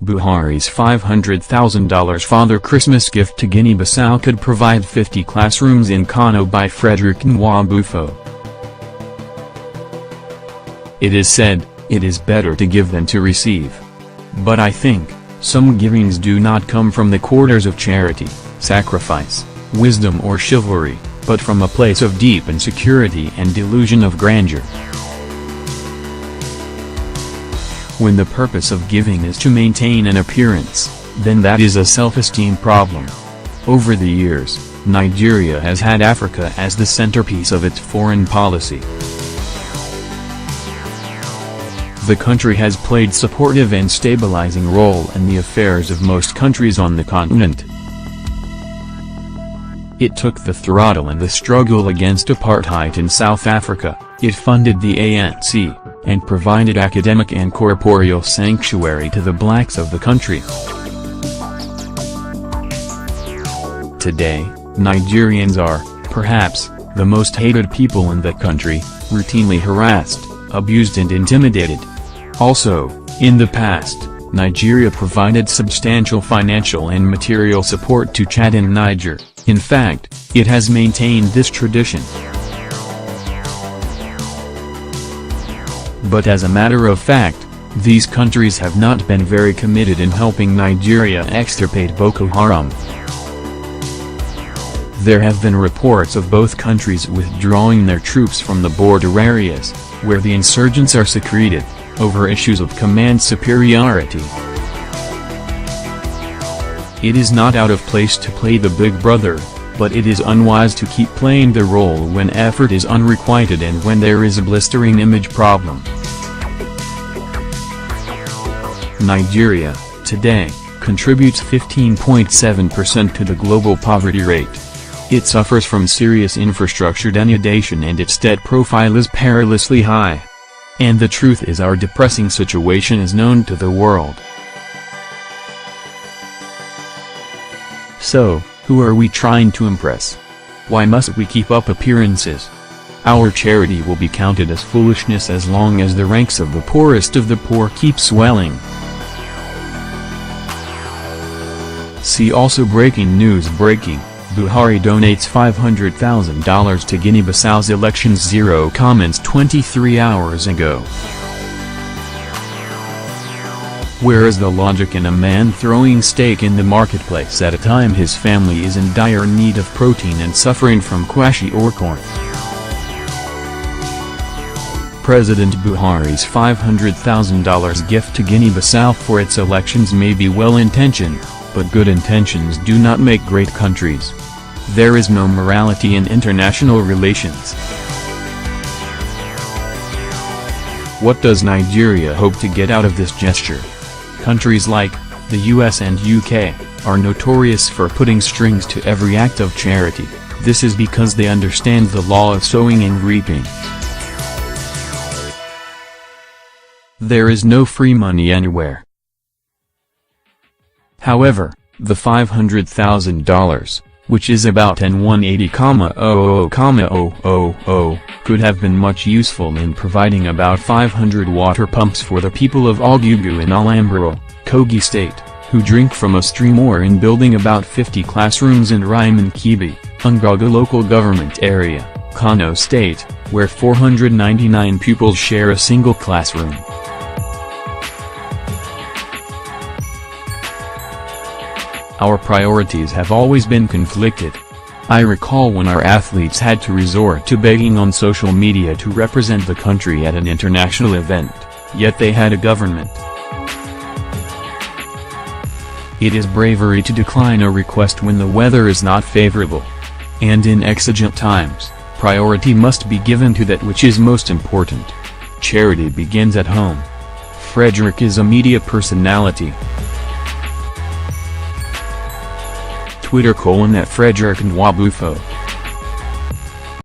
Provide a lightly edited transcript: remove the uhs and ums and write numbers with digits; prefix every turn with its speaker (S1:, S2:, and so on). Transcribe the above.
S1: Buhari's $500,000 Father Christmas gift to Guinea Bissau could provide 50 classrooms in Kano by Fredrick Nwabufo. It is said, it is better to give than to receive. But I think, some givings do not come from the quarters of charity, sacrifice, wisdom or chivalry, but from a place of deep insecurity and delusion of grandeur. When the purpose of giving is to maintain an appearance, then that is a self-esteem problem. Over the years, Nigeria has had Africa as the centerpiece of its foreign policy. The country has played supportive and stabilizing role in the affairs of most countries on the continent. It took the throttle in the struggle against apartheid in South Africa, it funded the ANC, and provided academic and corporeal sanctuary to the blacks of the country. Today, Nigerians are, perhaps, the most hated people in the country, routinely harassed, abused and intimidated. Also, in the past, Nigeria provided substantial financial and material support to Chad and Niger. In fact, it has maintained this tradition. But as a matter of fact, these countries have not been very committed in helping Nigeria extirpate Boko Haram. There have been reports of both countries withdrawing their troops from the border areas, where the insurgents are secreted, over issues of command superiority. It is not out of place to play the big brother, but it is unwise to keep playing the role when effort is unrequited and when there is a blistering image problem. Nigeria, today, contributes 15.7% to the global poverty rate. It suffers from serious infrastructure denudation and its debt profile is perilously high. And the truth is our depressing situation is known to the world. So, who are we trying to impress? Why must we keep up appearances? Our charity will be counted as foolishness as long as the ranks of the poorest of the poor keep swelling. See also breaking news breaking, Buhari donates $500,000 to Guinea Bissau's elections. 0 comments 23 hours ago. Where is the logic in a man throwing steak in the marketplace at a time his family is in dire need of protein and suffering from kwashiorkor? President Buhari's $500,000 gift to Guinea-Bissau for its elections may be well-intentioned, but good intentions do not make great countries. There is no morality in international relations. What does Nigeria hope to get out of this gesture? Countries like the US and UK are notorious for putting strings to every act of charity. This is because they understand the law of sowing and reaping. There is no free money anywhere. However, the $500,000, which is about N180,000,000, could have been much useful in providing about 500 water pumps for the people of Algugu in Alambro, Kogi State, who drink from a stream, or in building about 50 classrooms in Raimankibi, Ungaga local government area, Kano State, where 499 pupils share a single classroom. Our priorities have always been conflicted. I recall when our athletes had to resort to begging on social media to represent the country at an international event, yet they had a government. It is bravery to decline a request when the weather is not favorable. And in exigent times, priority must be given to that which is most important. Charity begins at home. Fredrick is a media personality. Twitter: @ Fredrick Nwabufo.